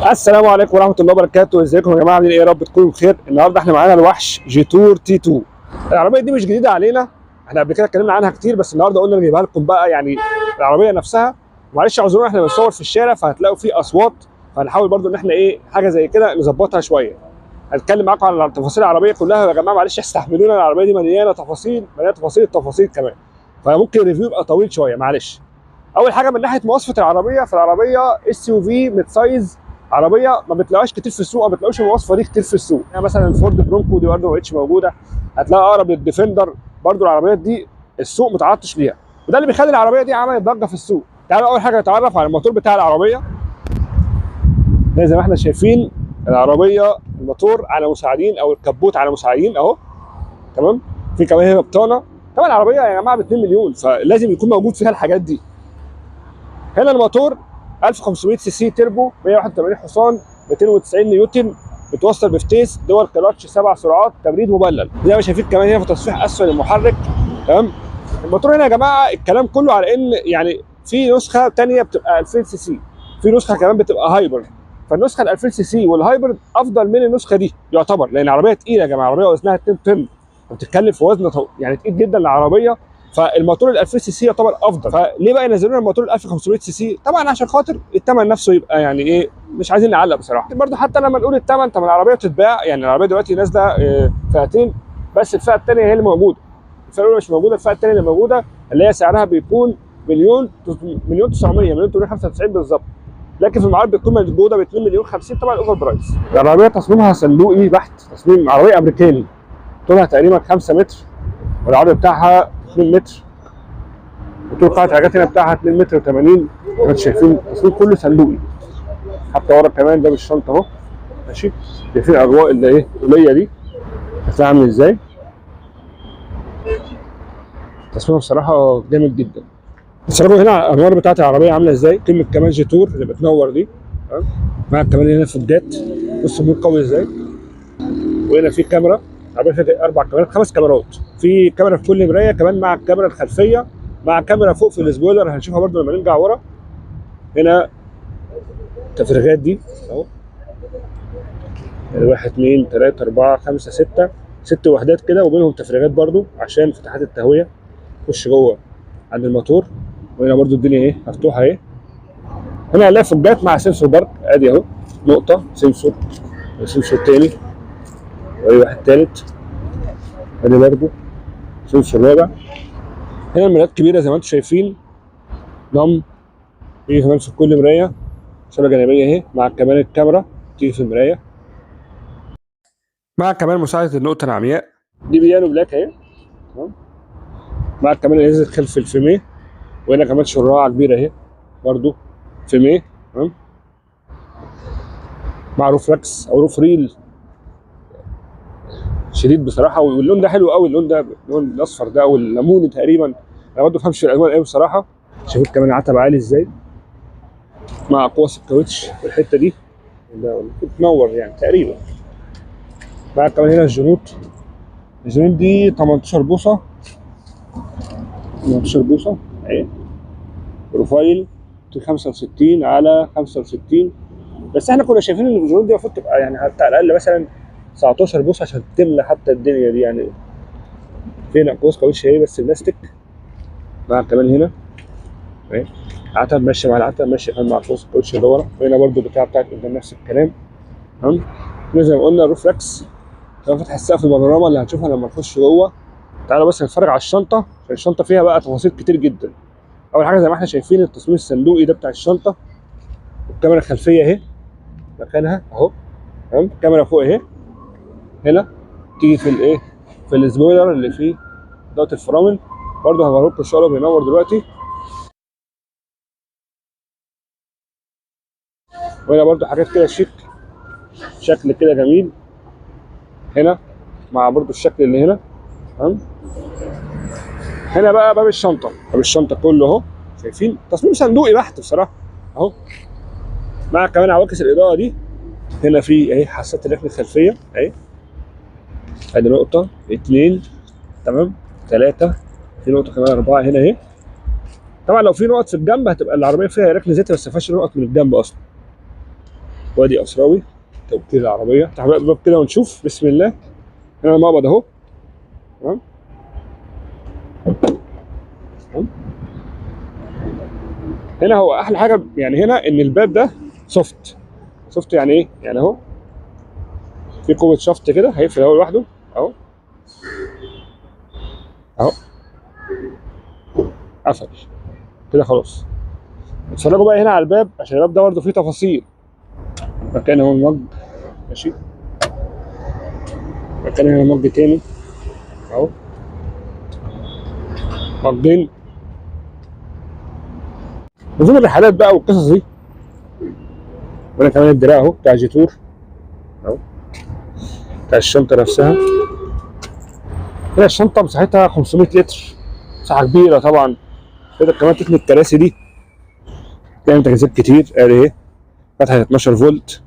السلام عليكم ورحمه الله وبركاته. ازيكم يا جماعه؟ عاملين ايه؟ يا رب تكونوا بخير. النهارده احنا معانا الوحش جيتور تي 2. العربيه دي مش جديده علينا، احنا قبل كده اتكلمنا عنها كتير، بس النهارده قلنا نجيبها لكم بقى يعني العربيه نفسها. معلش اعذرونا احنا بنصور في الشارع فهتلاقوا فيه اصوات، فهنحاول برضو ان احنا ايه حاجه زي كده نظبطها شويه. هنتكلم معاكم عن تفاصيل العربيه كلها يا جماعه، معلش استحملونا، العربيه دي مليانه تفاصيل، مليانه تفاصيل التفاصيل كمان، فممكن الريفيو يبقى طويل شويه معلش. اول حاجه من ناحيه مواصفه العربيه، فالعربيه اس يو في ميد سايز، عربيه ما بتلاقوهاش كتير في السوق، ما بتلاقوش المواصفه دي كتير في السوق. يعني مثلا الفورد برونكو دي برده ما بقتش موجوده، هتلاقي اقرب للديفندر. برده العربيات دي السوق متعطش ليها، وده اللي بيخلي العربيه دي عملت ضجه في السوق. تعالوا اول حاجه نتعرف على الموتور بتاع العربيه. زي ما احنا شايفين العربيه الموتور على مساعدين او الكبوت على مساعدين اهو، تمام. في كمان هنا بطانه. طبعا العربيه يا جماعه ب 2 مليون، فلازم يكون موجود فيها الحاجات دي. هنا الموتور 1500 سي سي تربو، 181 حصان، 290 نيوتن، بتوصل بفتيس دول كلاتش 7 سرعات، تبريد مبلل. زي ما شايفين كمان هنا في تصفيح اسفل المحرك، تمام. الموتور هنا يا جماعه الكلام كله على ان يعني في نسخه ثانيه بتبقى 2000 سي سي، في نسخه كمان بتبقى هايبرد. فالنسخه ال 2000 سي سي والهايبرد افضل من النسخه دي يعتبر، لان العربيه تقيله يا جماعه، العربيه وزنها 2 طن، وبتتكلم في وزن يعني تقيل جدا للعربيه. فالموتور ال 2000 سي سي يعتبر افضل. فليه بقى ينزلوا لنا الموتور ال 1500 سي سي؟ طبعا عشان خاطر الثمن نفسه يبقى يعني ايه، مش عايزين نعلق بصراحه. برضه حتى لما نقول الثمن، طب العربيه بتتباع، يعني العربيه دلوقتي نازله فئتين، بس الفئه الثانيه هي اللي موجوده، الفئه الاولى مش موجوده، الفئه الثانيه اللي موجوده اللي هي سعرها بيكون مليون 900 مليون 895 بالظبط، لكن في المعارض بتكون موجوده ب 2 مليون 50، طبعا اوفر برايس. العربيه تصميمها صندوقي بحت، تصميم عربيه امريكاني، طولها تقريبا 5 متر والعرض بتاعها 2 متر، وطول قاعة الحاجات هنا بتاعها 2 متر و80. زي ما انتم شايفين التصميم كله صندوقي، حتى ورا كمان ده بالشنطه اهو، ماشي. شايفين الاجواء اللي ايه الطوليه دي هتلاقيها عامل ازاي. تصميمه بصراحه جامد جدا. اتفرجوا هنا على الانوار بتاعت العربيه عامله ازاي، كلمه كمان جيتور اللي بتنور دي، تمام. معاك كمان هنا فوجات، بص النور قوي ازاي. وهنا في كاميرا، العربيه فيها 4 كاميرات، 5 كاميرات، في كاميرا في كل مرايه كمان مع الكاميرا الخلفيه، مع كاميرا فوق في السبويلر هنشوفها برده لما نرجع ورا. هنا التفريغات دي اهو، 1 2 3 4 5 6 6 وحدات كده، وبينهم تفريغات برده عشان فتحات التهويه تخش جوه عند الموتور. وهنا برده الدنيا اهي مفتوحه اهي. هنا هنلاقي فوجات مع سنسور برق، ادي اهو نقطه سنسور، سنسور تاني، وادي واحد تالت، ادي برده سنسور رابع. هنا المرايات كبيره زي ما انتم شايفين، ضم في كمان في كل مرايه شبكه جانبيه اهي، مع كمان الكاميرا تيجي في المرايه، مع كمان مساعده النقطه العمياء دي بيانو بلاك اهي، تمام. مع كمان اللي نزل خلف الفيميه، وهنا كمان شراعه كبيره اهي برده فيميه، تمام. مع روف راكس او روف ريل شديد بصراحه، واللون ده حلو قوي، اللون ده اللون الاصفر ده او الليموني تقريبا، انا برضه ما بفهمش في الالوان قوي بصراحه. شايفين كمان عتب عالي ازاي، مع قوس الكاوتش في الحته دي ده بتنور يعني تقريبا. مع كمان هنا الجنوط، الجنوط دي 18 بوصه، 18 بوصه اهي، بروفايل 65 على 65، بس احنا كنا شايفين ان الجنوط دي المفروض تبقى يعني حتى على الاقل مثلا 19 بوصه عشان تملى حتى الدنيا دي يعني. فين قوس كاوتش اهي بس بلاستيك، مع كمان هنا اهي عتب ماشي مع العتب، ماشي كمان مع قوس الكاوتش اللي ورا، وهنا برده بتاعت قدام نفس الكلام، تمام. زي ما قلنا الروفلكس، كمان فتح السقف البانوراما اللي هنشوفها لما نخش جوه. تعالوا بس نتفرج على الشنطه، عشان الشنطه فيها بقى تفاصيل كتير جدا. اول حاجه زي ما احنا شايفين التصميم الصندوقي ده بتاع الشنطه، والكاميرا الخلفيه اهي مكانها اهو، تمام. الكاميرا فوق اهي، هنا تيجي في الايه، في السبويلر اللي فيه ضغط الفرامل، برده هوريكم ان شاء الله بينور دلوقتي. وهنا برده حاجات كده شيك، شكل كده جميل هنا، مع برده الشكل اللي هنا، تمام. هنا بقى باب الشنطه، باب الشنطه كله اهو، شايفين تصميم صندوقي بحت بصراحه اهو، مع كمان عواكس الاضاءه دي. هنا في اهي حساسات الركن الخلفيه اهي، ادي نقطه 2 تمام 3، في نقطه كمان 4 هنا اهي. طبعا لو في نقط في الجنب هتبقى العربيه فيها ركن ذاتي، بس ما فيهاش نقط من الجنب اصلا. وادي اسراوي توكيل العربيه. افتح بقى الباب كده ونشوف. بسم الله. هنا المقبض اهو. تمام. هنا هو احلى حاجه يعني هنا ان الباب ده سوفت. سوفت يعني ايه؟ يعني اهو في قوه شفط كده، هيقفل اهو لوحده اهو اهو، قفل كده خلاص. اتفرجوا بقى هنا على الباب عشان الباب ده برضه فيه تفاصيل. مكان اهو المج، ماشي. مكان هنا مج تاني اهو، مجين. نظام الرحلات بقى والقصص دي. وهنا كمان الدراع اهو بتاع جيتور اهو، بتاع الشنطه نفسها. هنا الشنطه مساحتها 500 لتر، مساحه كبيره طبعا. تقدر كمان تثني الكراسي دي، تعمل تجهيزات كتير. ادي ايه، فتحه 12 فولت،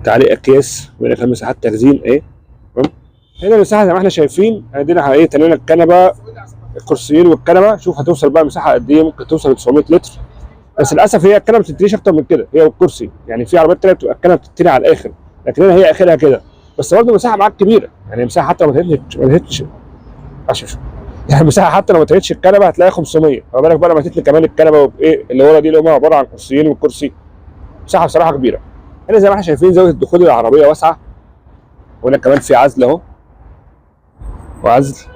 تعليق اكياس، وهنا كمان مساحات تخزين ايه. هنا المساحه زي ما احنا شايفين. ادينا ايه، تنينا الكنبه، الكرسيين والكنبه. شوف هتوصل بقى مساحه قد ايه، ممكن توصل ل 900 لتر. بس للاسف هي الكنبه ما بتتنيش اكتر من كده، هي والكرسي. يعني في عربيات تانيه بتبقى الكنبه بتتني على الاخر، لكن هنا هي اخرها كده. بس برضه المساحه معاك كبيره، يعني المساحه حتى لو ما تهتش يعني المساحه حتى لو ما تهتش الكنبه هتلاقيها 500. فما بالك بقى لما تتني كمان الكنبه وايه اللي ورا دي، اللي هم عباره عن كرسيين والكرسي. مساحه بصراحه كبيره. هنا زي ما احنا شايفين زاويه الدخول العربيه واسعه. وهنا كمان في عزل اهو، وعزل.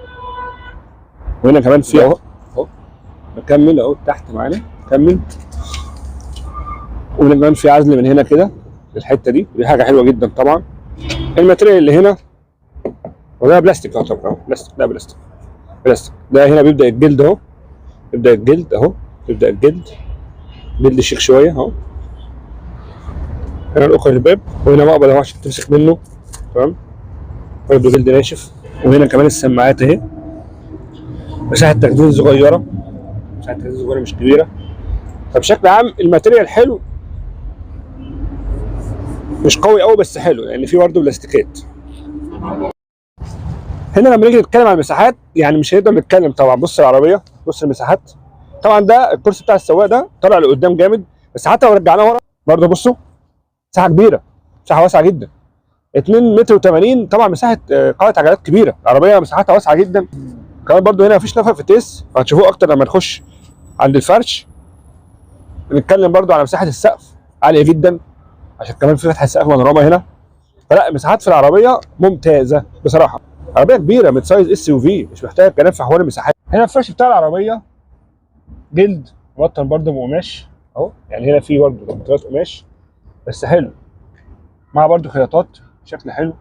وهنا كمان في اهو اهو، نكمل اهو تحت معانا، كمل. وهنا كمان في عزل من هنا كده الحته دي حاجه حلوه جدا طبعا. الماتريال اللي هنا وده بلاستيك اهو، طبعا بلاستيك، ده بلاستيك. بلاستيك ده هنا بيبدا الجلد اهو، يبدا الجلد اهو، يبدا الجلد. جلد شيك شويه اهو. هنا الاخر الباب، وهنا مقبل اهو عشان تمسك منه. تمام. برضه جلد ناشف. وهنا كمان السماعات اهي، مساحه تخزين صغيره، مساحه تخزين صغيره مش كبيره. فبشكل عام الماتيريال حلو، مش قوي قوي بس حلو، لان يعني في برضه بلاستيكات. هنا لما نيجي نتكلم عن المساحات يعني مش هنقدر نتكلم طبعا. بص العربيه، بص المساحات. طبعا ده الكرسي بتاع السواق ده طالع لقدام جامد، بس حتى لو رجعناه ورا برضه بصوا مساحه كبيره، مساحه واسعه جدا. 2 متر و80 طبعا مساحه قاعده عجلات كبيره. العربيه مساحتها واسعه جدا. كمان برضه هنا مفيش نفق في التيس، وهتشوفوه اكتر لما نخش عند الفرش. بنتكلم برضه على مساحه السقف عاليه جدا، عشان كمان في فتحه سقف بانوراما هنا. فلا المساحات في العربيه ممتازه بصراحه. عربيه كبيره من سايز اس يو في، مش محتاج كلام في حوار المساحات. هنا الفرش بتاع العربيه جلد مبطن برضه بقماش اهو، يعني هنا في برضه تبطينات قماش بس حلو، مع برضه خياطات شكل حلو.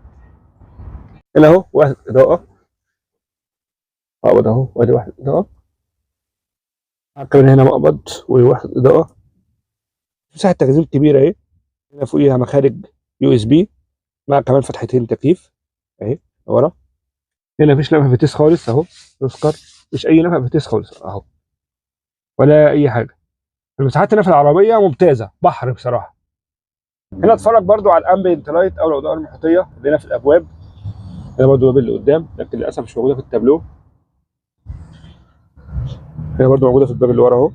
هنا اهو واحد اضاءه، مقبض اهو، وادي واحد اضاءه. كمان هنا مقبض وواحد اضاءه. مساحه تخزين كبيره اهي. هنا فوقيها مخارج يو اس بي، مع كمان فتحتين تكييف اهي ورا. هنا مفيش نفق فتيس خالص اهو، يذكر مفيش اي نفق فتيس خالص اهو، ولا اي حاجه. المساحات هنا في العربيه ممتازه، بحر بصراحه. هنا اتفرج برضو على الامبيانت لايت او الاضاءه المحيطيه اللي هنا في الابواب. هنا برضو الباب اللي قدام، لكن للاسف مش موجوده في التابلو. هنا برضو موجوده في الباب اللي ورا اهو.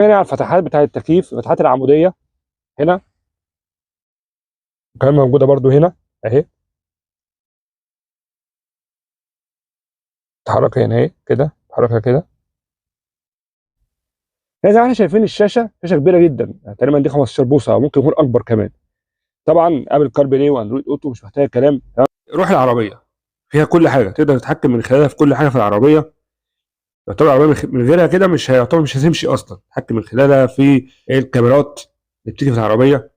هنا على الفتحات بتاعه التكييف، الفتحات العموديه هنا كمان موجوده برضو هنا اهي. تحركها هنا اهي كده، تحركها كده. هنا زي ما احنا شايفين الشاشه، شاشه كبيره جدا، يعني تقريبا دي 15 بوصه او ممكن يكون اكبر كمان. طبعا ابل كار بلاي واندرويد اوتو، مش محتاج كلام. روح العربيه فيها كل حاجه، تقدر تتحكم من خلالها في كل حاجه في العربيه. يعتبر العربيه من غيرها كده مش هيعتبر، مش هتمشي اصلا. تتحكم من خلالها في الكاميرات اللي بتيجي في العربيه.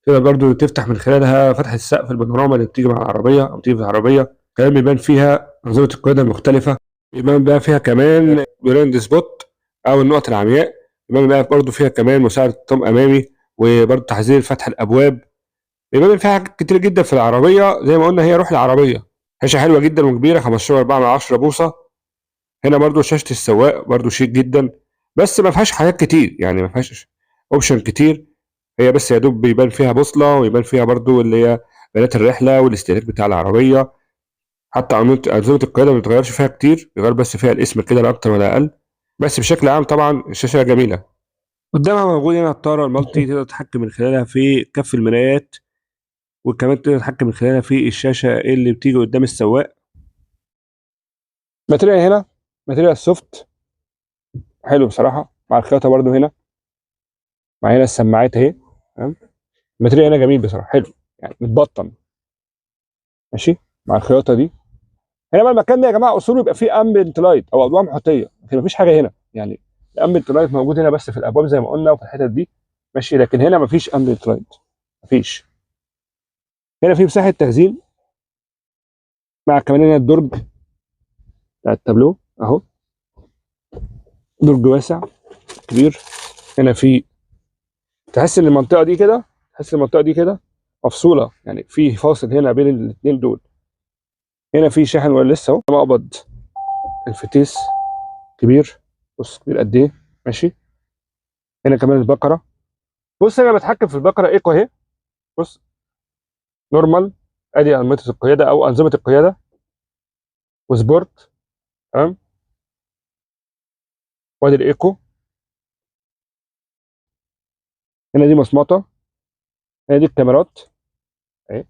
تقدر برضو تفتح من خلالها فتحه السقف البانوراما اللي بتيجي مع العربيه او بتيجي في العربيه. كمان بيبان فيها انظمه القياده المختلفه. بيبان بقى فيها كمان بلايند سبوت او النقط العمياء. بيبان بقى برضو فيها كمان مساعد طم امامي، وبرضو تحذير فتح الابواب. بيبان فيها حاجات كتير جدا في العربيه. زي ما قلنا هي روح العربيه. شاشه حلوه جدا وكبيره، 15.4 بوصه. هنا برضو شاشه السواق برضو شيك جدا، بس ما فيهاش حاجات كتير، يعني ما فيهاش اوبشن كتير. هي بس يا دوب بيبان فيها بوصله، ويبان فيها برضو اللي هي بيانات الرحله والاستهلاك بتاع العربيه. حتى أنظمة القيادة ما بتتغيرش فيها كتير، بيغير بس فيها الاسم كده لا أكتر ولا أقل. بس بشكل عام طبعا الشاشة جميلة. قدامها موجود هنا الطاره المالتي، تقدر تتحكم من خلالها في كف المرايات، وكمان تقدر تتحكم من خلالها في الشاشه اللي بتيجي قدام السواق. ماتيريال هنا ماتيريال سوفت حلو بصراحه، مع الخياطه برده هنا، مع هنا السماعات اهي. تمام. الماتيريال هنا جميل بصراحه، حلو يعني متبطن ماشي مع الخياطه دي. هنا بقى المكان ده يا جماعه اصوله يبقى فيه امبيانت لايت او اضواء محيطيه، لكن مفيش حاجه هنا يعني. الامبيانت لايت موجود هنا بس في الابواب زي ما قلنا وفي الحتت دي ماشي، لكن هنا مفيش امبيانت لايت، مفيش. هنا في مساحه تخزين، مع كمان هنا الدرج بتاع التابلو اهو، درج واسع كبير. هنا في، تحس ان المنطقه دي كده، تحس ان المنطقه دي كده مفصوله، يعني في فاصل هنا بين الاثنين دول. هنا في شاحن ولا لسه اهو، مقبض الفتيس كبير، بص كبير قد ايه ماشي. هنا كمان البقره، بص انا بتحكم في البقره ايكو اهي، بص نورمال، ادي انظمه القياده او انظمه القياده، وسبورت. تمام. وادي الايكو. هنا دي مصمطه، هنا دي الكاميرات اهي،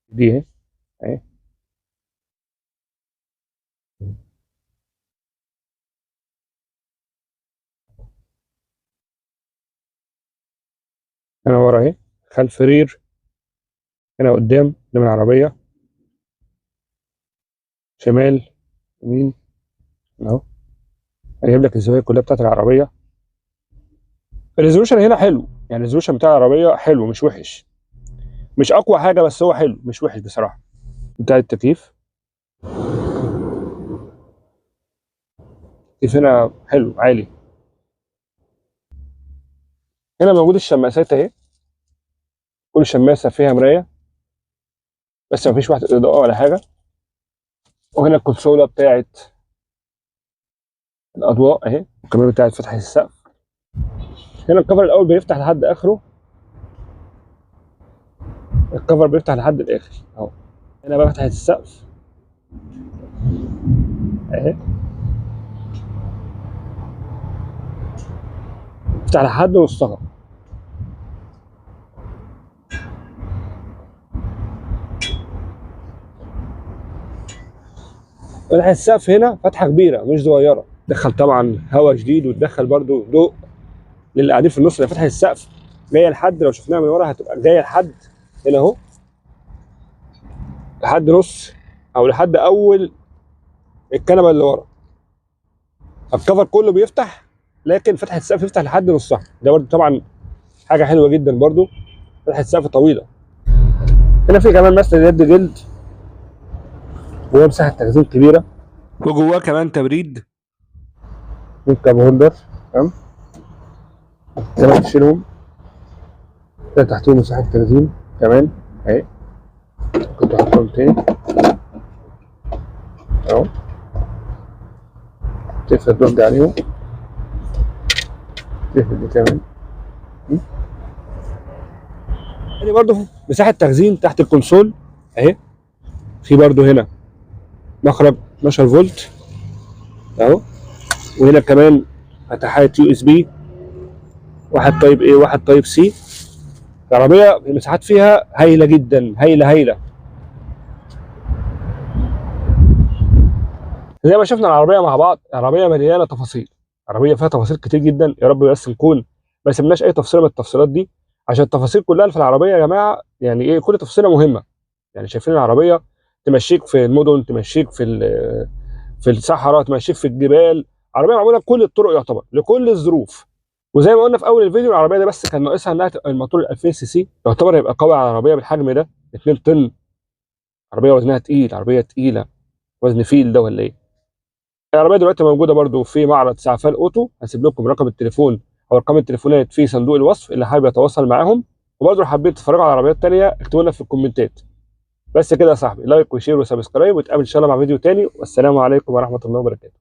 دي اهي اهي. هنا ورا اهي، خلف رير. هنا قدام العربيه، شمال، يمين اهو. هجيب لك الزوايا كلها بتاعت العربيه. الريزولوشن هنا حلو، يعني الريزولوشن بتاع العربيه حلو مش وحش، مش اقوى حاجه بس هو حلو مش وحش بصراحه. بتاع التكييف، التكييف هنا حلو عالي. هنا موجود الشماسات اهي، كل شماسه فيها مرايه، بس ما فيش واحده اضاءه ولا حاجه. وهنا الكونسوله بتاعت الاضواء اهي، وكمان بتاعت فتحه السقف. هنا الكفر الاول بيفتح لحد اخره، الكفر بيفتح لحد الاخر اهو. هنا بقى فتحه السقف اهي، بيفتح لحد نصها. فتحه السقف هنا فتحه كبيره مش صغيره، تدخل طبعا هواء جديد وتدخل برده ضوء للي قاعدين في النص. اللي فتحه السقف جايه لحد، لو شفناها من ورا هتبقى جايه لحد هنا اهو، لحد نص او لحد اول الكنبه اللي ورا. الكفر كله بيفتح، لكن فتحه السقف يفتح لحد نصها، ده برده طبعا حاجه حلوه جدا برده. فتحه السقف طويله. هنا في كمان مسند يد جلد، وهو مساحه تخزين كبيره، وجواه كمان تبريد من كاب هولدر. تمام. زي ما تشيلهم كده، تحتهم مساحه تخزين كمان اهي، كنت احطهم تاني اهو، تقفل الضغط عليهم، تقفل دي كمان. يعني برضه مساحه تخزين تحت الكونسول اهي. في برضه هنا مخرج 12 فولت اهو، وهنا كمان فتحات يو اس بي، واحد تايب ايه واحد تايب سي. العربيه المساحات فيها هايله جدا، هايله هايله. زي ما شفنا العربيه مع بعض، العربيه مليانه تفاصيل، عربيه فيها تفاصيل كتير جدا. يا رب بس نكون ما سيبناش اي تفصيله من التفصيلات دي، عشان التفاصيل كلها اللي في العربيه يا جماعه يعني ايه، كل تفصيله مهمه. يعني شايفين العربيه تمشيك في المدن، تمشيك في الصحراء، تمشيك في الجبال. عربيه معموله بكل الطرق يعتبر لكل الظروف. وزي ما قلنا في اول الفيديو، العربيه دي بس كان ناقصها انها تبقى الموتور ال 2000 سي سي، يعتبر هيبقى قوي على عربيه بالحجم ده، 2 طن. عربيه وزنها تقيل، عربيه تقيله، وزن فيل ده ولا ايه. العربيه دلوقتي موجوده برده في معرض سعفان اوتو، هسيب لكم رقم التليفون او ارقام التليفونات في صندوق الوصف اللي حابب يتواصل معاهم. وبرده لو حابين تتفرجوا على عربيات تانيه اكتبوا لنا في الكومنتات. بس كده يا صاحبي، لايك وشير وسبسكرايب، ونتقابل ان شاء الله مع فيديو تاني، والسلام عليكم ورحمه الله وبركاته.